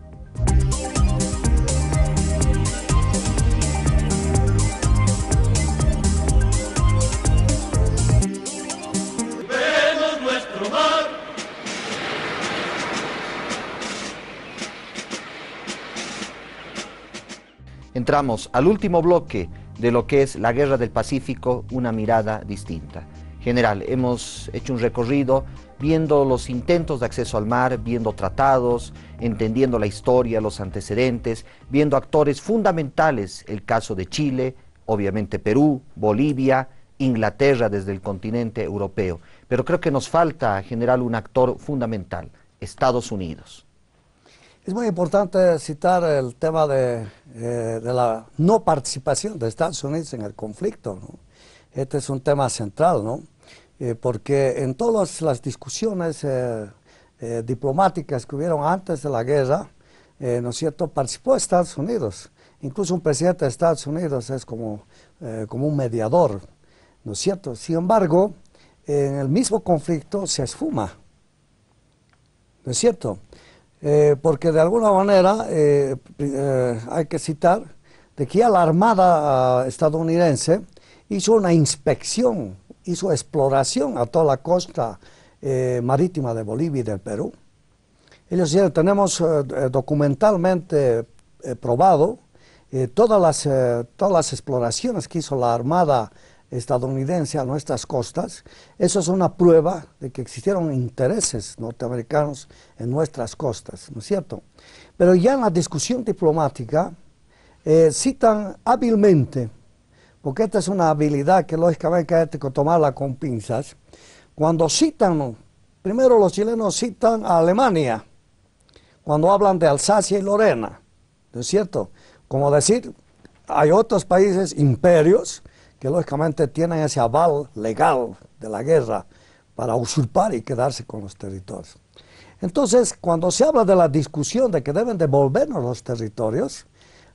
Entramos al último bloque de lo que es la Guerra del Pacífico, una mirada distinta. General, hemos hecho un recorrido viendo los intentos de acceso al mar, viendo tratados, entendiendo la historia, los antecedentes, viendo actores fundamentales, el caso de Chile, obviamente Perú, Bolivia, Inglaterra desde el continente europeo. Pero creo que nos falta, general, un actor fundamental, Estados Unidos. Es muy importante citar el tema de la no participación de Estados Unidos en el conflicto, ¿no? Este es un tema central, ¿no? Porque en todas las discusiones diplomáticas que hubieron antes de la guerra, ¿no es cierto?, participó Estados Unidos. Incluso un presidente de Estados Unidos es como un mediador, ¿no es cierto? Sin embargo, en el mismo conflicto se esfuma, ¿no es cierto? Porque de alguna manera hay que citar de que ya la Armada estadounidense hizo una inspección, hizo exploración a toda la costa marítima de Bolivia y del Perú. Ellos ya tenemos documentalmente probado todas las exploraciones que hizo la Armada estadounidense a nuestras costas. Eso es una prueba de que existieron intereses norteamericanos en nuestras costas, ¿no es cierto? Pero ya en la discusión diplomática citan hábilmente, porque esta es una habilidad que lógicamente hay que tomarla con pinzas, cuando citan, primero los chilenos citan a Alemania, cuando hablan de Alsacia y Lorena, ¿no es cierto? Como decir, hay otros países, imperios, que lógicamente tienen ese aval legal de la guerra para usurpar y quedarse con los territorios. Entonces, cuando se habla de la discusión de que deben devolvernos los territorios,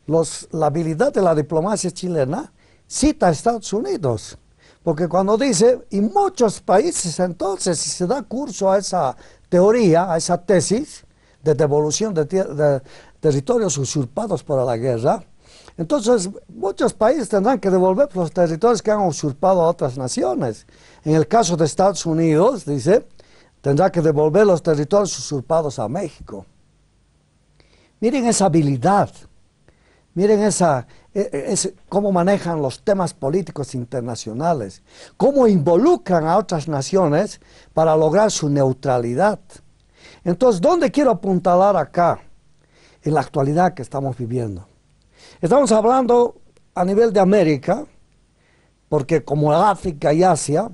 la habilidad de la diplomacia chilena cita a Estados Unidos, porque cuando dice, y muchos países entonces, si se da curso a esa teoría, a esa tesis de devolución de territorios usurpados por la guerra, entonces muchos países tendrán que devolver los territorios que han usurpado a otras naciones. En el caso de Estados Unidos, dice, tendrá que devolver los territorios usurpados a México. Miren esa habilidad, miren cómo manejan los temas políticos internacionales, cómo involucran a otras naciones para lograr su neutralidad. Entonces, ¿dónde quiero apuntalar acá? En la actualidad que estamos viviendo. Estamos hablando a nivel de América, porque como África y Asia,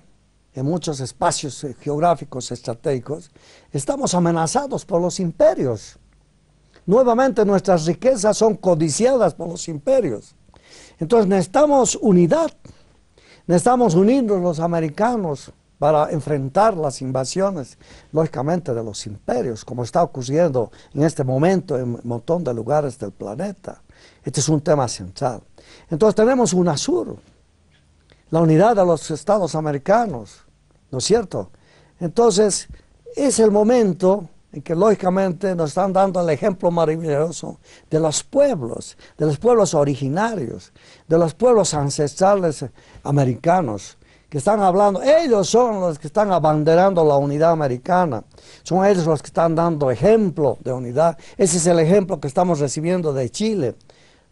en muchos espacios geográficos estratégicos, estamos amenazados por los imperios. Nuevamente nuestras riquezas son codiciadas por los imperios. Entonces necesitamos unidad, necesitamos unirnos los americanos para enfrentar las invasiones, lógicamente, de los imperios, como está ocurriendo en este momento en un montón de lugares del planeta. Este es un tema central. Entonces tenemos UNASUR, la unidad de los estados americanos, ¿no es cierto? Entonces es el momento en que lógicamente nos están dando el ejemplo maravilloso de los pueblos originarios, de los pueblos ancestrales americanos, que están hablando, ellos son los que están abanderando la unidad americana, son ellos los que están dando ejemplo de unidad. Ese es el ejemplo que estamos recibiendo de Chile,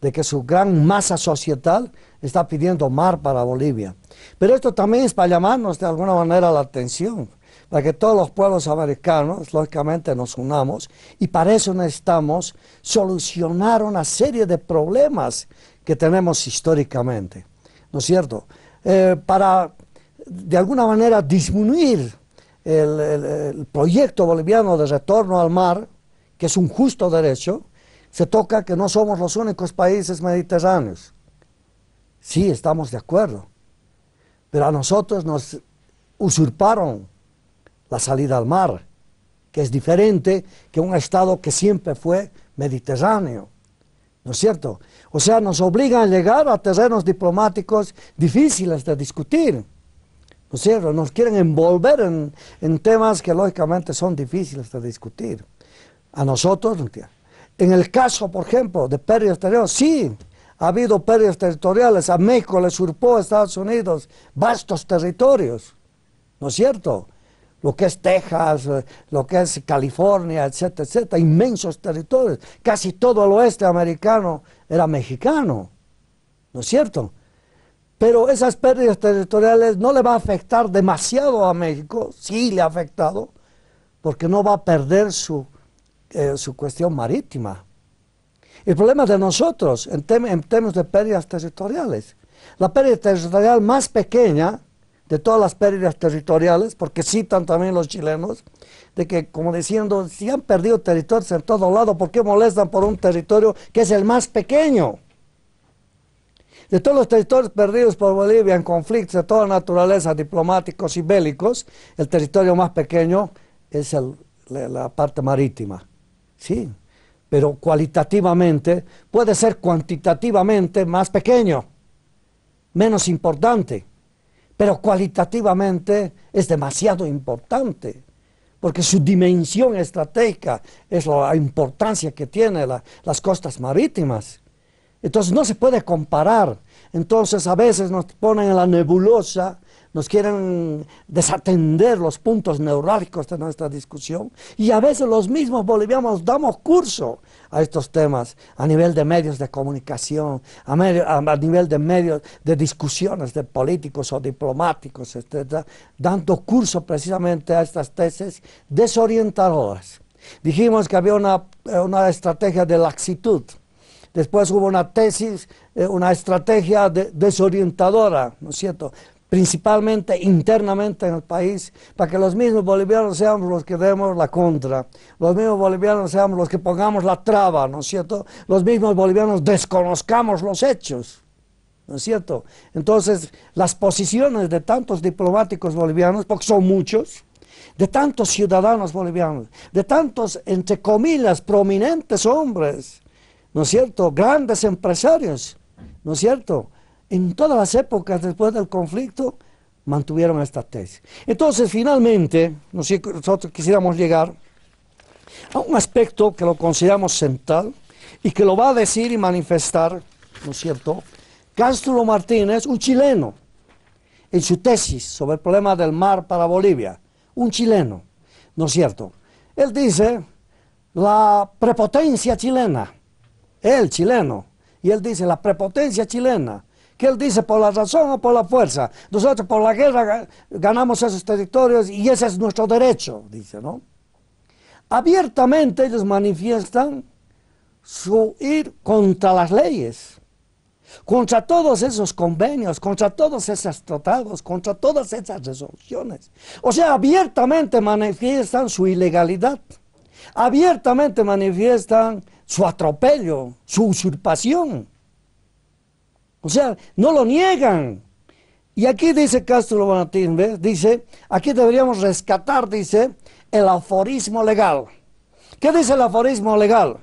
de que su gran masa societal está pidiendo mar para Bolivia. Pero esto también es para llamarnos de alguna manera la atención, para que todos los pueblos americanos, lógicamente, nos unamos, y para eso necesitamos solucionar una serie de problemas que tenemos históricamente, ¿no es cierto? Para, de alguna manera, disminuir el proyecto boliviano de retorno al mar, que es un justo derecho, se toca que no somos los únicos países mediterráneos. Sí, estamos de acuerdo, pero a nosotros nos usurparon la salida al mar, que es diferente que un Estado que siempre fue mediterráneo, ¿no es cierto? O sea, nos obligan a llegar a terrenos diplomáticos difíciles de discutir, ¿no es cierto? Nos quieren envolver en temas que lógicamente son difíciles de discutir. A nosotros, en el caso, por ejemplo, de pérdidas territoriales, sí, ha habido pérdidas territoriales. A México le usurpó a Estados Unidos vastos territorios, ¿no es cierto? Lo que es Texas, lo que es California, etcétera, etcétera, inmensos territorios. Casi todo el oeste americano era mexicano, ¿no es cierto? Pero esas pérdidas territoriales no le va a afectar demasiado a México, sí le ha afectado, porque no va a perder su cuestión marítima. El problema de nosotros, en términos de pérdidas territoriales, la pérdida territorial más pequeña de todas las pérdidas territoriales, porque citan también los chilenos, de que, como diciendo, si han perdido territorios en todo lado, ¿por qué molestan por un territorio que es el más pequeño? De todos los territorios perdidos por Bolivia en conflictos de toda naturaleza, diplomáticos y bélicos, el territorio más pequeño es la parte marítima, sí, pero cualitativamente puede ser cuantitativamente más pequeño, menos importante, pero cualitativamente es demasiado importante, porque su dimensión estratégica es la importancia que tienen las costas marítimas. Entonces no se puede comparar. Entonces a veces nos ponen en la nebulosa, nos quieren desatender los puntos neurálgicos de nuestra discusión, y a veces los mismos bolivianos damos curso a estos temas a nivel de medios de comunicación, a nivel de medios de discusiones de políticos o diplomáticos, etc., dando curso precisamente a estas tesis desorientadoras. Dijimos que había una estrategia de laxitud. Después hubo una tesis, una estrategia desorientadora, ¿no es cierto?, principalmente internamente en el país, para que los mismos bolivianos seamos los que demos la contra, los mismos bolivianos seamos los que pongamos la traba, ¿no es cierto?, los mismos bolivianos desconozcamos los hechos, ¿no es cierto? Entonces, las posiciones de tantos diplomáticos bolivianos, porque son muchos, de tantos ciudadanos bolivianos, de tantos, entre comillas, prominentes hombres, ¿no es cierto?, grandes empresarios, ¿no es cierto?, en todas las épocas después del conflicto mantuvieron esta tesis. Entonces, finalmente, nosotros quisiéramos llegar a un aspecto que lo consideramos central y que lo va a decir y manifestar, ¿no es cierto?, Cástulo Martínez, un chileno, en su tesis sobre el problema del mar para Bolivia, un chileno, ¿no es cierto? Él dice, la prepotencia chilena, el chileno, y él dice, la prepotencia chilena, que él dice por la razón o por la fuerza. Nosotros por la guerra ganamos esos territorios y ese es nuestro derecho, dice, ¿no? Abiertamente ellos manifiestan su ir contra las leyes, contra todos esos convenios, contra todos esos tratados, contra todas esas resoluciones. O sea, abiertamente manifiestan su ilegalidad, abiertamente manifiestan su atropello, su usurpación. O sea, no lo niegan. Y aquí dice Cástulo Martínez, ¿ves? Dice, aquí deberíamos rescatar, dice, el aforismo legal. ¿Qué dice el aforismo legal?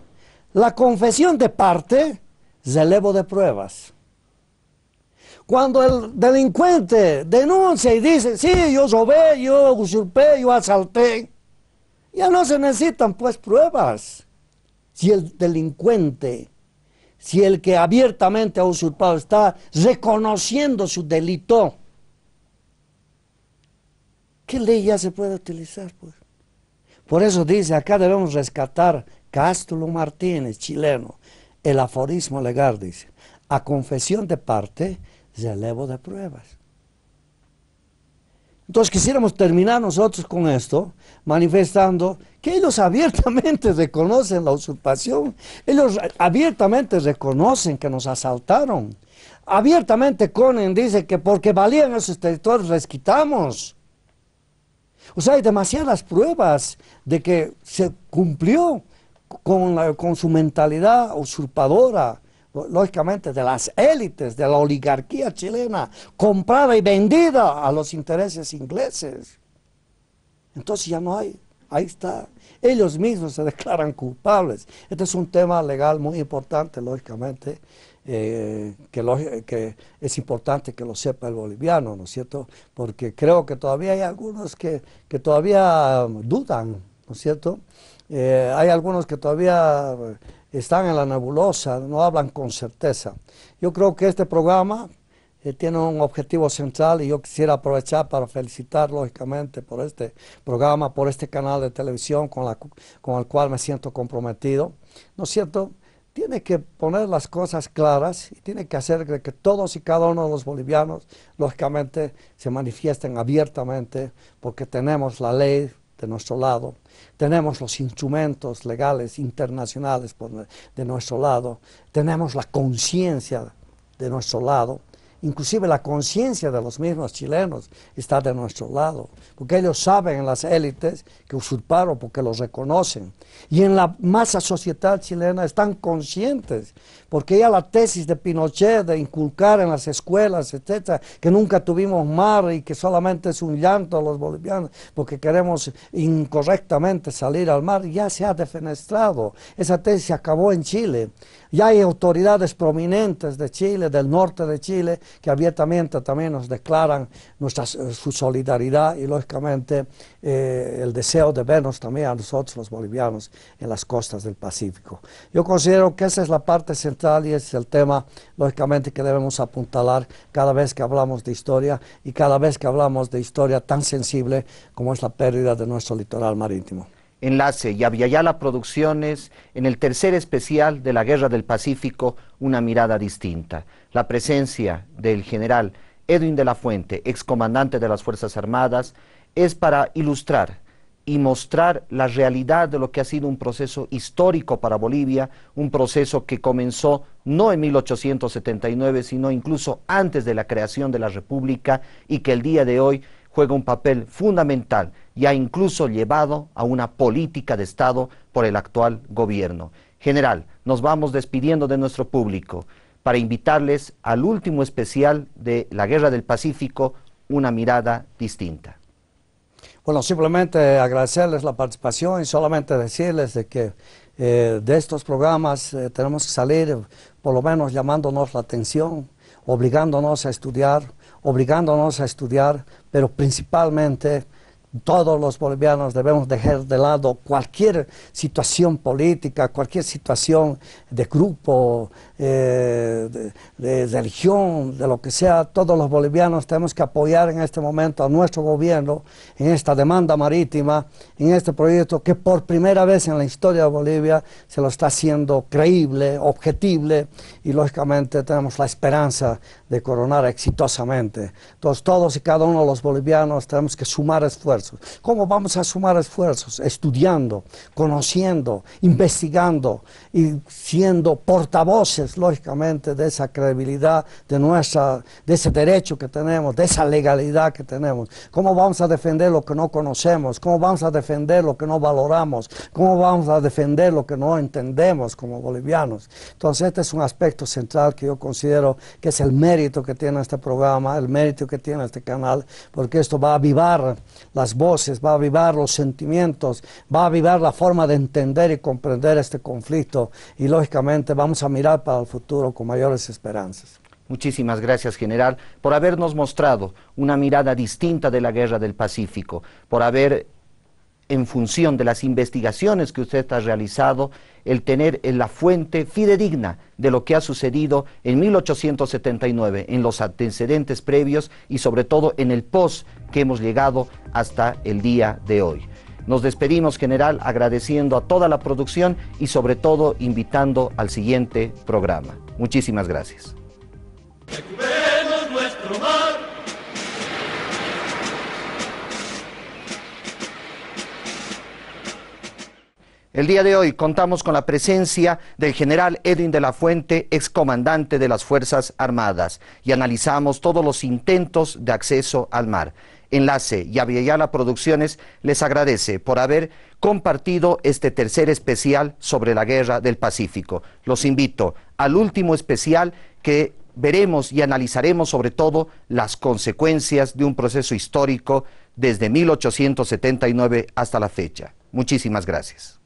La confesión de parte, relevo de pruebas. Cuando el delincuente denuncia y dice, sí, yo robé, yo usurpé, yo asalté, ya no se necesitan pues pruebas. Si el delincuente, si el que abiertamente ha usurpado está reconociendo su delito, ¿qué ley ya se puede utilizar? Pues? Por eso dice, acá debemos rescatar Cástulo Martínez, chileno, el aforismo legal, dice, a confesión de parte, relevo de pruebas. Entonces quisiéramos terminar nosotros con esto, manifestando que ellos abiertamente reconocen la usurpación, ellos abiertamente reconocen que nos asaltaron, abiertamente Conen dice que porque valían esos territorios les quitamos. O sea, hay demasiadas pruebas de que se cumplió con su mentalidad usurpadora, lógicamente, de las élites, de la oligarquía chilena, comprada y vendida a los intereses ingleses. Entonces ya no hay, ahí está. Ellos mismos se declaran culpables. Este es un tema legal muy importante, lógicamente, que es importante que lo sepa el boliviano, ¿no es cierto? Porque creo que todavía hay algunos que todavía dudan, ¿no es cierto? Hay algunos que todavía están en la nebulosa, no hablan con certeza. Yo creo que este programa tiene un objetivo central y yo quisiera aprovechar para felicitar lógicamente por este programa, por este canal de televisión con el cual me siento comprometido, ¿no es cierto? Tiene que poner las cosas claras y tiene que hacer que todos y cada uno de los bolivianos lógicamente se manifiesten abiertamente, porque tenemos la ley de nuestro lado, tenemos los instrumentos legales internacionales de nuestro lado, tenemos la conciencia de nuestro lado. Inclusive la conciencia de los mismos chilenos está de nuestro lado, porque ellos saben en las élites que usurparon, porque los reconocen. Y en la masa societal chilena están conscientes, porque ya la tesis de Pinochet de inculcar en las escuelas, etcétera, que nunca tuvimos mar y que solamente es un llanto a los bolivianos, porque queremos incorrectamente salir al mar, ya se ha defenestrado. Esa tesis se acabó en Chile. Ya hay autoridades prominentes de Chile, del norte de Chile, que abiertamente también nos declaran su solidaridad y lógicamente el deseo de vernos también a nosotros los bolivianos en las costas del Pacífico. Yo considero que esa es la parte central y ese es el tema lógicamente que debemos apuntalar cada vez que hablamos de historia y cada vez que hablamos de historia tan sensible como es la pérdida de nuestro litoral marítimo. Enlace, Yaviayala Producciones, en el tercer especial de la Guerra del Pacífico, una mirada distinta. La presencia del general Edwin de la Fuente, excomandante de las Fuerzas Armadas, es para ilustrar y mostrar la realidad de lo que ha sido un proceso histórico para Bolivia, un proceso que comenzó no en 1879, sino incluso antes de la creación de la República y que el día de hoy juega un papel fundamental y ha incluso llevado a una política de Estado por el actual gobierno. General, nos vamos despidiendo de nuestro público para invitarles al último especial de la Guerra del Pacífico, una mirada distinta. Bueno, simplemente agradecerles la participación y solamente decirles de que de estos programas tenemos que salir por lo menos llamándonos la atención, obligándonos a estudiar, pero principalmente todos los bolivianos debemos dejar de lado cualquier situación política, cualquier situación de grupo, de religión, de lo que sea. Todos los bolivianos tenemos que apoyar en este momento a nuestro gobierno en esta demanda marítima, en este proyecto que por primera vez en la historia de Bolivia se lo está haciendo creíble, objetible y lógicamente tenemos la esperanza de coronar exitosamente. Entonces todos y cada uno de los bolivianos tenemos que sumar esfuerzos. ¿Cómo vamos a sumar esfuerzos? Estudiando, conociendo, investigando y siendo portavoces, lógicamente, de esa credibilidad, de ese derecho que tenemos, de esa legalidad que tenemos. ¿Cómo vamos a defender lo que no conocemos? ¿Cómo vamos a defender lo que no valoramos? ¿Cómo vamos a defender lo que no entendemos como bolivianos? Entonces, este es un aspecto central que yo considero que es el mérito que tiene este programa, el mérito que tiene este canal, porque esto va a avivar las voces, va a avivar los sentimientos, va a avivar la forma de entender y comprender este conflicto y lógicamente vamos a mirar para el futuro con mayores esperanzas. Muchísimas gracias, general, por habernos mostrado una mirada distinta de la Guerra del Pacífico, por haber, en función de las investigaciones que usted ha realizado, el tener la fuente fidedigna de lo que ha sucedido en 1879, en los antecedentes previos y sobre todo en el post que hemos llegado hasta el día de hoy. Nos despedimos, general, agradeciendo a toda la producción y sobre todo invitando al siguiente programa. Muchísimas gracias. Recuperemos nuestro mar. El día de hoy contamos con la presencia del general Edwin de la Fuente, excomandante de las Fuerzas Armadas, y analizamos todos los intentos de acceso al mar. Enlace y Aviala Producciones les agradece por haber compartido este tercer especial sobre la Guerra del Pacífico. Los invito al último especial que veremos y analizaremos sobre todo las consecuencias de un proceso histórico desde 1879 hasta la fecha. Muchísimas gracias.